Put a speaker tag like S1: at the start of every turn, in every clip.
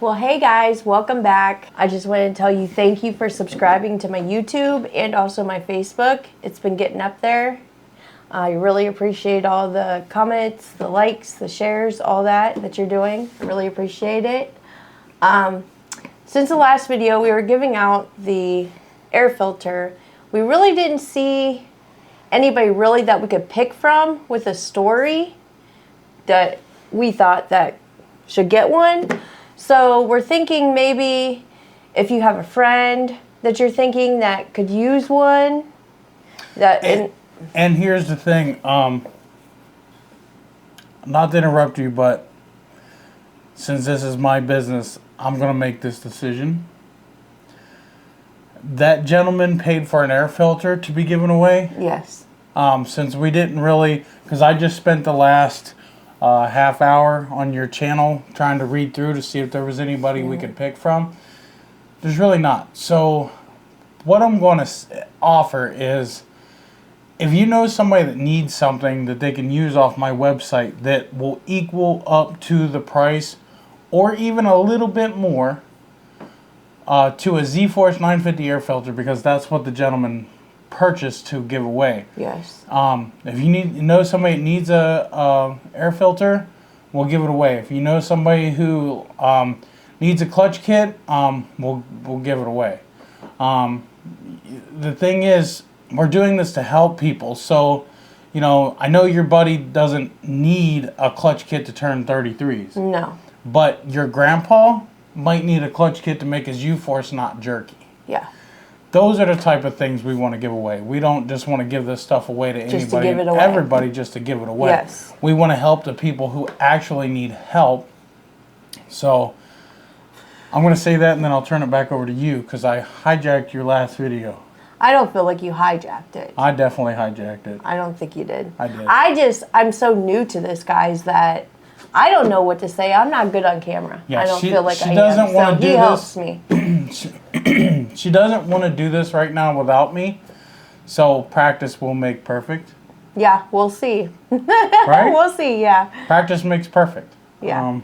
S1: Well, hey guys, welcome back. I just wanted to tell you thank you for subscribing to my YouTube and also my Facebook. It's been getting up there. I really appreciate all the comments, the likes, the shares, all that you're doing. I really appreciate it. Since the last video, we were giving out the air filter. We really didn't see anybody really that we could pick from with a story that we thought that should get one. So we're thinking maybe if you have a friend that you're thinking that could use one.
S2: And here's the thing, not to interrupt you, but since this is my business, I'm going to make this decision. That gentleman paid for an air filter to be given away.
S1: Yes.
S2: Since we didn't really, because I just spent the last half hour on your channel trying to read through to see if there was anybody we could pick from. There's really not. So what I'm going to offer is, if you know somebody that needs something that they can use off my website that will equal up to the price or even a little bit more to a Z-Force 950 air filter, because that's what the gentleman purchased to give away.
S1: Yes.
S2: If you know somebody that needs a air filter, we'll give it away. If you know somebody who needs a clutch kit, we'll give it away. The thing is, we're doing this to help people. So, you know, I know your buddy doesn't need a clutch kit to turn 33s.
S1: No.
S2: But your grandpa might need a clutch kit to make his U-Force not jerky.
S1: Yeah.
S2: Those are the type of things we want to give away. We don't just want to give this stuff away to anybody,
S1: just to give it away.
S2: Everybody, just to give it away.
S1: Yes.
S2: We want to help the people who actually need help. So I'm going to say that, and then I'll turn it back over to you, because I hijacked your last video.
S1: I don't feel like you hijacked it.
S2: I definitely hijacked it.
S1: I don't think you did.
S2: I did.
S1: I'm so new to this, guys, that I don't know what to say. I'm not good on camera.
S2: Yeah,
S1: I don't feel like I
S2: doesn't
S1: am.
S2: want to do
S1: he
S2: this.
S1: helps me.
S2: She doesn't want to do this right now without me. So practice will make perfect.
S1: Yeah, we'll see.
S2: Right?
S1: We'll see, yeah.
S2: Practice makes perfect.
S1: Yeah.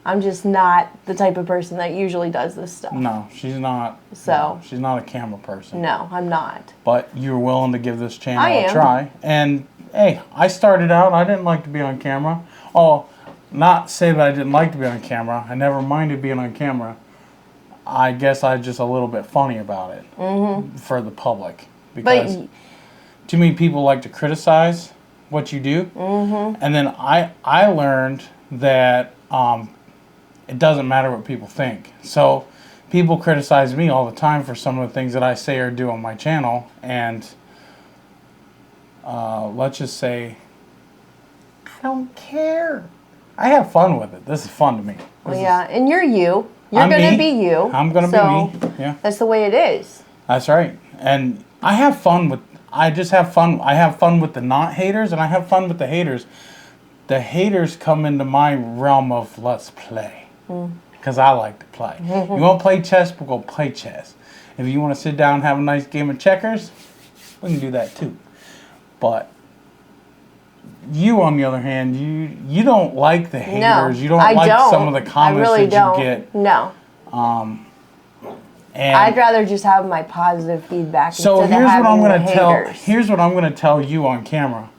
S1: I'm just not the type of person that usually does this stuff.
S2: No, she's not.
S1: So.
S2: No, she's not a camera person.
S1: No, I'm not.
S2: But you're willing to give this channel
S1: I
S2: a
S1: am.
S2: try. And, hey, I started out, I didn't like to be on camera. Oh, not say that I didn't like to be on camera. I never minded being on camera. I guess I was just a little bit funny about it for the public. Because too many people like to criticize what you do. And then I learned that it doesn't matter what people think. So people criticize me all the time for some of the things that I say or do on my channel. And let's just say, I don't care. I have fun with it. This is fun to me.
S1: Well, yeah, and you're you. You're going to be you.
S2: I'm going to be me. Yeah.
S1: That's the way it is.
S2: That's right. And I have fun with, I just have fun. I have fun with the not haters, and I have fun with the haters. The haters come into my realm of let's play. Because I like to play. You want to play chess, we'll go play chess. If you want to sit down and have a nice game of checkers, we can do that too. But you, on the other hand, you don't like the haters.
S1: No,
S2: you don't like some of the comments
S1: really
S2: that you get.
S1: No.
S2: And
S1: I'd rather just have my positive feedback.
S2: So
S1: instead
S2: here's
S1: of
S2: what I'm
S1: going
S2: going to tell. Here's what I'm going to tell you on camera.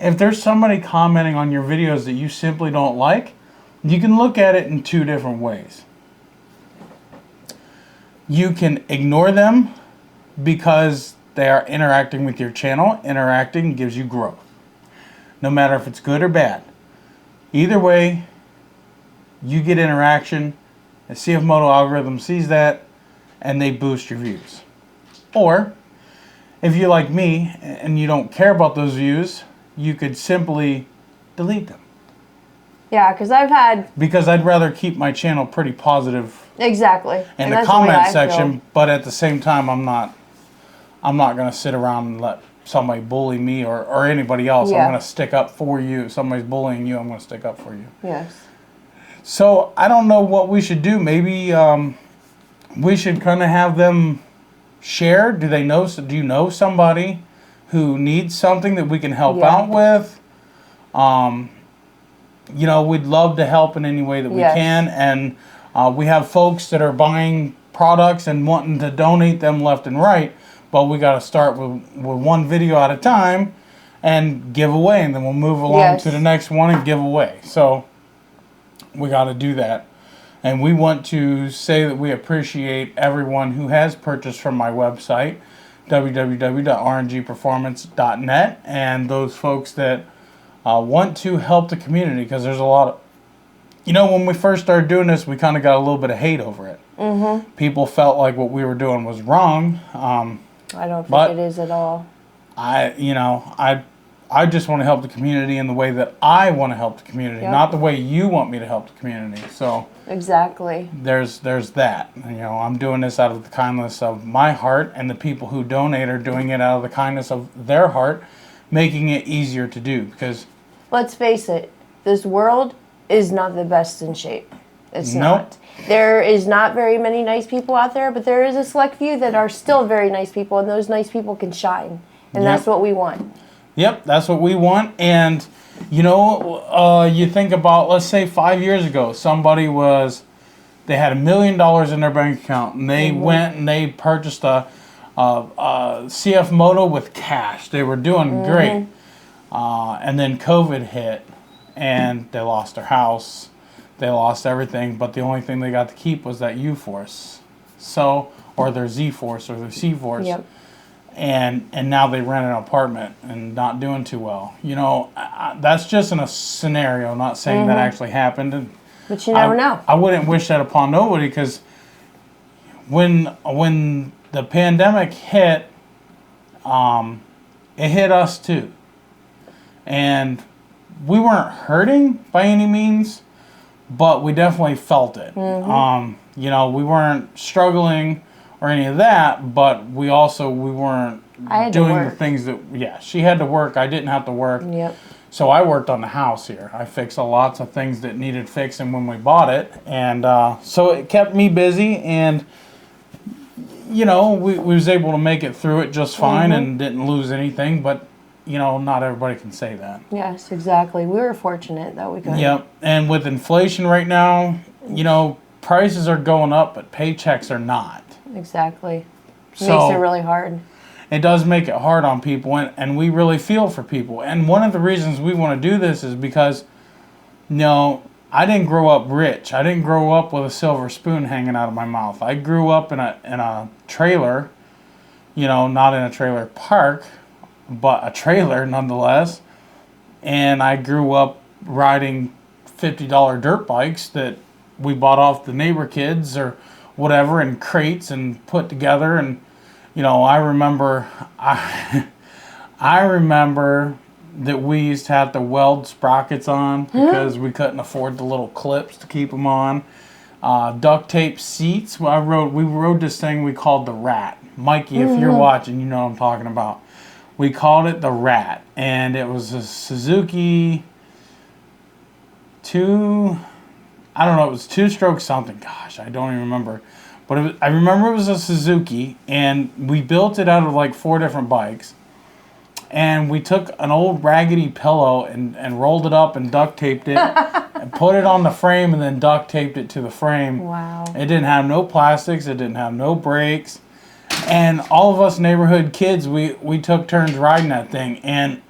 S2: If there's somebody commenting on your videos that you simply don't like, you can look at it in two different ways. You can ignore them because they are interacting with your channel. Interacting gives you growth, no matter if it's good or bad. Either way, you get interaction. The CFMOTO algorithm sees that, and they boost your views. Or, if you're like me and you don't care about those views, you could simply delete them.
S1: Yeah, because
S2: I'd rather keep my channel pretty positive.
S1: Exactly.
S2: In the comment section, but at the same time, I'm not going to sit around and let somebody bully me or anybody else.
S1: Yeah.
S2: I'm going to stick up for you. If somebody's bullying you, I'm going to stick up for you.
S1: Yes.
S2: So I don't know what we should do. Maybe we should kind of have them share. Do you know somebody who needs something that we can help out with? You know, we'd love to help in any way that we can. And We have folks that are buying products and wanting to donate them left and right, but we got to start with one video at a time and give away, and then we'll move along to the next one and give away. So we got to do that. And we want to say that we appreciate everyone who has purchased from my website, www.rngperformance.net, and those folks that want to help the community, because there's a lot of, when we first started doing this, we kind of got a little bit of hate over it. Mm-hmm. People felt like what we were doing was wrong.
S1: I don't think it is at all.
S2: I just want to help the community in the way that I want to help the community, not the way you want me to help the community. So
S1: exactly.
S2: There's that. I'm doing this out of the kindness of my heart, and the people who donate are doing it out of the kindness of their heart, making it easier to do. Because
S1: let's face it, this world is not the best in shape. It's not. There is not very many nice people out there, but there is a select few that are still very nice people, and those nice people can shine. And that's what we want.
S2: Yep, that's what we want. And, you think about, let's say 5 years ago, they had $1 million in their bank account, and they went and they purchased a CFMOTO with cash. They were doing great. And then COVID hit, and they lost their house. They lost everything, but the only thing they got to keep was that U-Force. Or their Z-Force or their C-Force. Yep. And now they rent an apartment and not doing too well. That's just in a scenario, not saying that actually happened.
S1: But you never know.
S2: I wouldn't wish that upon nobody, because when the pandemic hit, it hit us too. And we weren't hurting by any means, but we definitely felt it. We weren't struggling or any of that, but we weren't doing the things that, she had to work. I didn't have to work.
S1: Yep.
S2: So I worked on the house here. I fixed lots of things that needed fixing when we bought it. And so it kept me busy, and, we was able to make it through it just fine and didn't lose anything, but, not everybody can say that.
S1: Yes, exactly. We were fortunate that we could.
S2: Yep. And with inflation right now, prices are going up, but paychecks are not.
S1: Exactly. Makes it really hard.
S2: It does make it hard on people, and we really feel for people. And one of the reasons we want to do this is because, I didn't grow up rich. I didn't grow up with a silver spoon hanging out of my mouth. I grew up in a trailer, not in a trailer park, but a trailer nonetheless. And I grew up riding $50 dirt bikes that we bought off the neighbor kids or whatever in crates and put together. And I remember that we used to have to weld sprockets on because we couldn't afford the little clips to keep them on. Duct tape seats. We rode this thing we called the Rat. Mikey, if you're watching, you know what I'm talking about. We called it the Rat, and it was a Suzuki it was two-stroke something. Gosh, I don't even remember. But I remember it was a Suzuki, and we built it out of like 4 different bikes. And we took an old raggedy pillow and rolled it up and duct taped it and put it on the frame and then duct taped it to the frame.
S1: Wow.
S2: It didn't have no plastics. It didn't have no brakes. And all of us neighborhood kids, we took turns riding that thing. And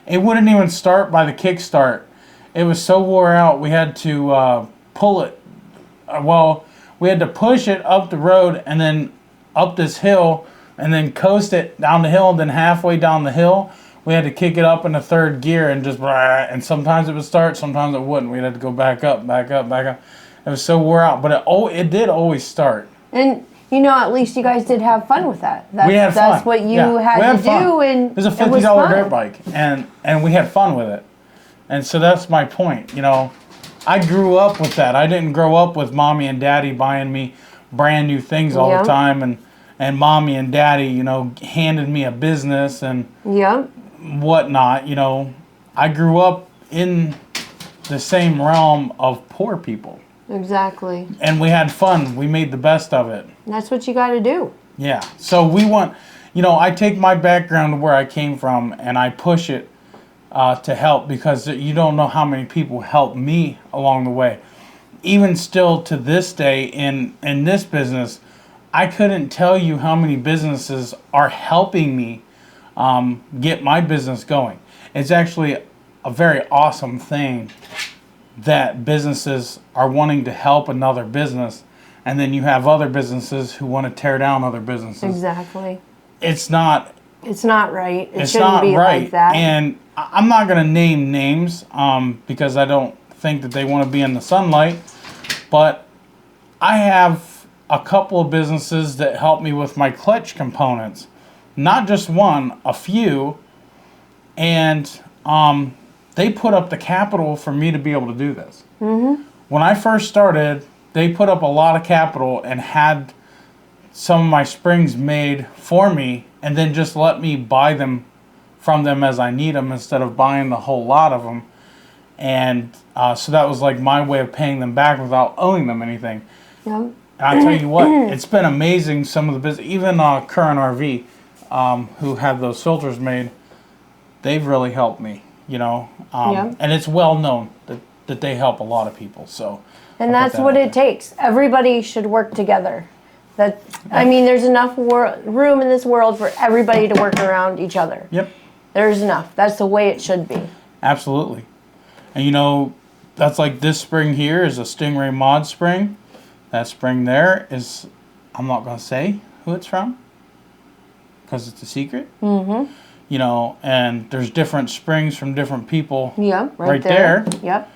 S2: it wouldn't even start by the kickstart. It was so wore out, we had to pull it. We had to push it up the road and then up this hill and then coast it down the hill. And then halfway down the hill, we had to kick it up in the 3rd gear and just, and sometimes it would start, sometimes it wouldn't. We'd have to go back up. It was so wore out, but it did always start.
S1: And, at least you guys did have fun with that.
S2: We had fun.
S1: That's what you had to do. And
S2: it was a $50 dirt bike, and we had fun with it. And so that's my point. I grew up with that. I didn't grow up with mommy and daddy buying me brand new things all the time, and mommy and daddy, handed me a business and whatnot. I grew up in the same realm of poor people.
S1: Exactly.
S2: And we had fun. We made the best of it.
S1: That's what you got to do.
S2: Yeah. So we want, I take my background to where I came from and I push it to help, because you don't know how many people helped me along the way. even still to this day in this business, I couldn't tell you how many businesses are helping me get my business going. It's actually a very awesome thing that businesses are wanting to help another business, and then you have other businesses who want to tear down other businesses.
S1: Exactly.
S2: It's not
S1: right. It
S2: it's
S1: shouldn't
S2: not
S1: be
S2: right.
S1: like that.
S2: And I'm not going to name names because I don't think that they want to be in the sunlight. But I have a couple of businesses that help me with my clutch components. Not just one, a few. And they put up the capital for me to be able to do this. Mm-hmm. When I first started, they put up a lot of capital and had some of my springs made for me, and then just let me buy them from them as I need them instead of buying the whole lot of them. And so that was like my way of paying them back without owing them anything.
S1: Yep.
S2: And I'll tell you what, it's been amazing. Some of the business, even Current RV, who had those filters made, they've really helped me, you know.
S1: Yep.
S2: And it's well known that they help a lot of people. So,
S1: and that's what it takes. Everybody should work together. I mean, there's enough room in this world for everybody to work around each other.
S2: Yep.
S1: There's enough. That's the way it should be.
S2: Absolutely. And you know, that's like this spring here is a Stingray Mod spring. That spring there is, I'm not going to say who it's from because it's a secret. Mm-hmm. You know, and there's different springs from different people.
S1: Yeah,
S2: right there.
S1: Yep.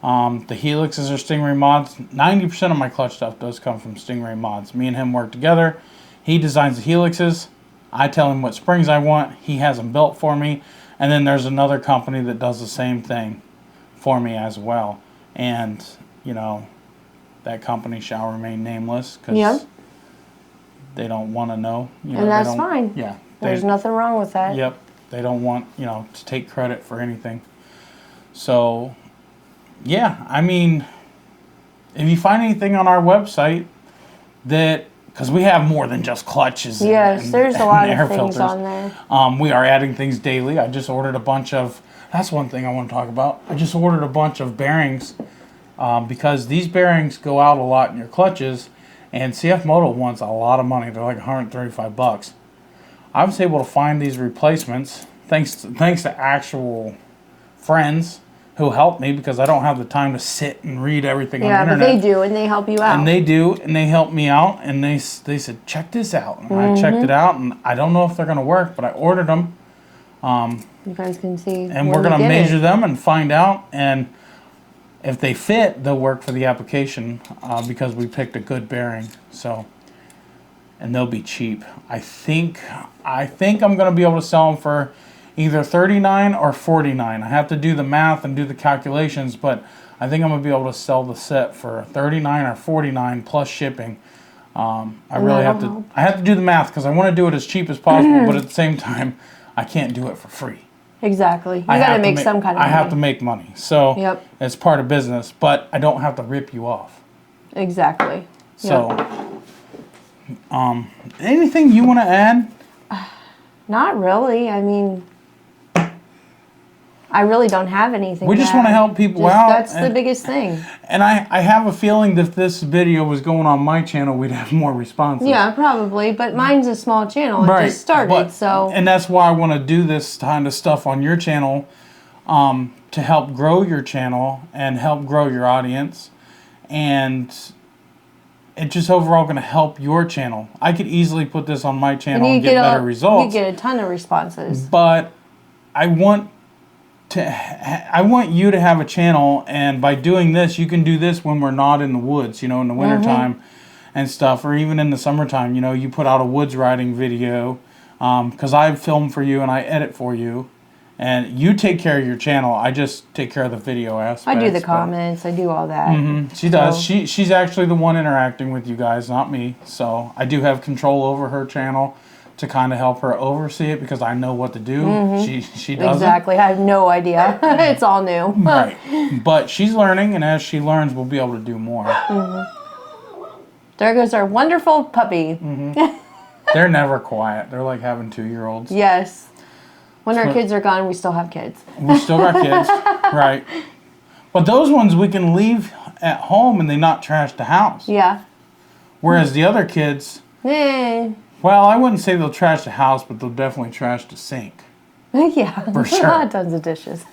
S2: The helixes are Stingray Mods. 90% of my clutch stuff does come from Stingray Mods. Me and him work together. He designs the helixes. I tell him what springs I want. He has them built for me. And then there's another company that does the same thing for me as well. And, you know, that company shall remain nameless because they don't want to know. You know,
S1: and that's fine.
S2: Yeah.
S1: There's nothing wrong with that.
S2: Yep. They don't want, you know, to take credit for anything. So, yeah, I mean, if you find anything on our website that, because we have more than just clutches.
S1: Yes, there's a lot of
S2: air
S1: things
S2: filters.
S1: on there.
S2: We are adding things daily. I just ordered a bunch of, that's one thing I want to talk about. I just ordered a bunch of bearings because these bearings go out a lot in your clutches, and CFMOTO wants a lot of money. They're like $135. I was able to find these replacements thanks to actual friends who helped me because I don't have the time to sit and read everything on the internet.
S1: Yeah, but they do, and they help you out.
S2: And they do, and they help me out, and they said, check this out. And I checked it out, and I don't know if they're going to work, but I ordered them.
S1: You guys can see.
S2: And we're going to measure them and find out, and if they fit, they'll work for the application because we picked a good bearing. So, and they'll be cheap. I think I'm going to be able to sell them for either $39 or $49. I have to do the math and do the calculations, but I think I'm going to be able to sell the set for $39 or $49 plus shipping. I have to do the math because I want to do it as cheap as possible, but at the same time, I can't do it for free.
S1: Exactly. You got to make some kind of money.
S2: I have to make money. So it's part of business, but I don't have to rip you off.
S1: Exactly.
S2: So, anything you want to add?
S1: Not really. I mean, I really don't have anything.
S2: We just want to help people out.
S1: That's the biggest thing.
S2: And I have a feeling that if this video was going on my channel, we'd have more responses.
S1: Yeah, probably. But mine's a small channel. It just started, so.
S2: And that's why I want to do this kind of stuff on your channel to help grow your channel and help grow your audience. And it's just overall going to help your channel. I could easily put this on my channel and get better results.
S1: You get a ton of responses.
S2: But I want you to have a channel, and by doing this, you can do this when we're not in the woods, you know, in the wintertime and stuff, or even in the summertime, you know, you put out a woods riding video, because I film for you and I edit for you, and you take care of your channel. I just take care of the video aspect.
S1: I do the comments. I do all that.
S2: She does. She's actually the one interacting with you guys, not me. So I do have control over her channel to kind of help her oversee it because I know what to do. She doesn't.
S1: Exactly. I have no idea. It's all new.
S2: Right. But she's learning, and as she learns, we'll be able to do more.
S1: There goes our wonderful puppy.
S2: They're never quiet. They're like having 2-year-olds.
S1: Yes. When our kids are gone, we still have kids.
S2: We still got kids. Right. But those ones we can leave at home and they not trash the house.
S1: Yeah.
S2: Whereas the other kids,
S1: Eh.
S2: well, I wouldn't say they'll trash the house, but they'll definitely trash the sink.
S1: Yeah.
S2: For sure.
S1: Tons of dishes.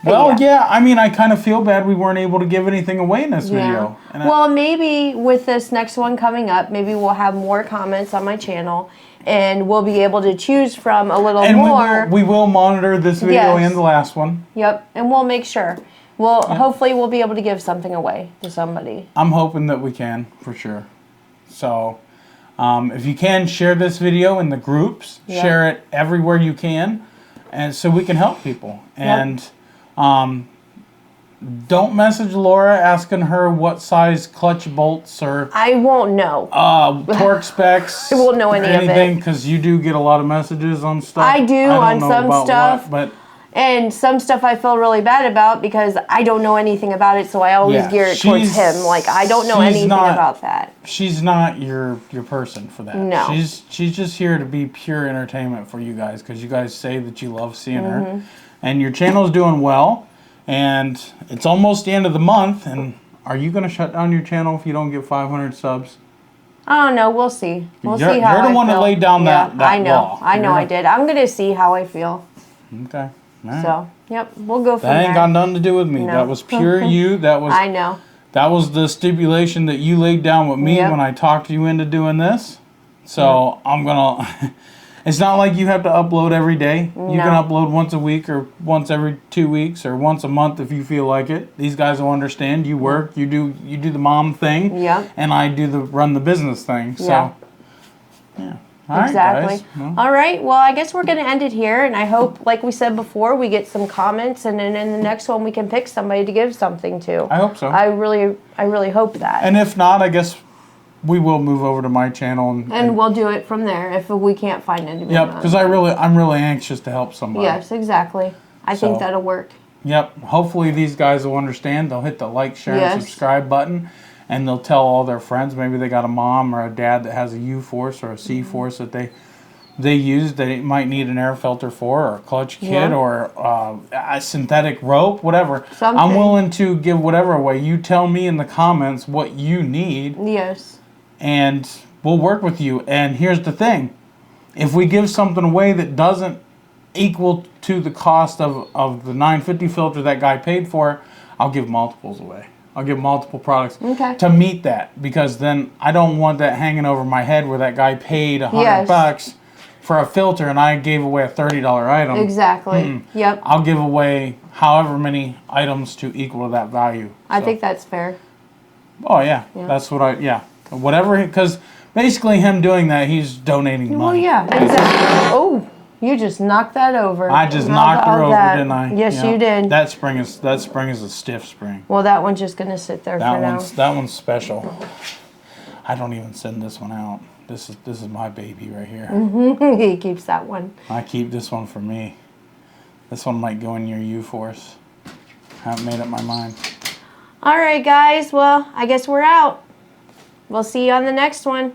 S2: Well, yeah, I mean, I kind of feel bad we weren't able to give anything away in this video. And
S1: well, maybe with this next one coming up, maybe we'll have more comments on my channel, and we'll be able to choose from a little more.
S2: We will monitor this video and the last one.
S1: Yep, and we'll make sure. Well, hopefully we'll be able to give something away to somebody.
S2: I'm hoping that we can, for sure. So, if you can, share this video in the groups. Share it everywhere you can, and so we can help people. And don't message Laura asking her what size clutch bolts or
S1: I won't know.
S2: torque specs.
S1: I won't know anything
S2: because you do get a lot of messages on stuff.
S1: I do on some stuff,
S2: but
S1: and some stuff I feel really bad about because I don't know anything about it, so I always gear it towards him. Like I don't know anything about that.
S2: She's not your person for that.
S1: No.
S2: She's just here to be pure entertainment for you guys because you guys say that you love seeing her, and your channel's doing well, and it's almost the end of the month. And are you going to shut down your channel if you don't get 500 subs?
S1: I don't know. We'll see. We'll see how I feel.
S2: You're the one that laid down that
S1: I know.
S2: law.
S1: I know I did. I'm going to see how I feel.
S2: Okay. Right.
S1: So, yep, we'll go from there.
S2: That ain't got nothing to do with me.
S1: No.
S2: That was pure you. That was.
S1: I know.
S2: That was the stipulation that you laid down with me when I talked you into doing this. So I'm gonna. It's not like you have to upload every day. You can upload once a week or once every 2 weeks or once a month if you feel like it. These guys will understand. You work. You do the mom thing.
S1: Yeah.
S2: And I do the run the business thing. So. Yeah. All
S1: exactly.
S2: Right, guys. Well,
S1: all right. Well, I guess we're going to end it here. And I hope, like we said before, we get some comments. And then in the next one, we can pick somebody to give something to.
S2: I hope so.
S1: I really hope that.
S2: And if not, I guess we will move over to my channel.
S1: And we'll do it from there if we can't find anybody.
S2: Yep, because I'm really anxious to help somebody.
S1: Yes, exactly. I think that'll work.
S2: Yep. Hopefully these guys will understand. They'll hit the like, share, and subscribe button. And they'll tell all their friends. Maybe they got a mom or a dad that has a U-Force or a C-Force that they use. They might need an air filter for, or a clutch kit, or a synthetic rope, whatever.
S1: Something.
S2: I'm willing to give whatever away. You tell me in the comments what you need.
S1: Yes.
S2: And we'll work with you. And here's the thing. If we give something away that doesn't equal to the cost of the 950 filter that guy paid for, I'll give multiples away. I'll give multiple products to meet that, because then I don't want that hanging over my head where that guy paid $100 for a filter and I gave away a $30 item.
S1: Exactly. Yep.
S2: I'll give away however many items to equal to that value.
S1: I think that's fair.
S2: Oh yeah, that's what whatever, because basically him doing that, he's donating money.
S1: Well, yeah, exactly. Oh. You just knocked that over.
S2: I just knocked her over, didn't I?
S1: Yes, you did.
S2: That spring is a stiff spring.
S1: Well, that one's just gonna sit there for now.
S2: That one's special. I don't even send this one out. This is my baby right here.
S1: He keeps that one.
S2: I keep this one for me. This one might go in your U-Force. Haven't made up my mind.
S1: All right, guys. Well, I guess we're out. We'll see you on the next one.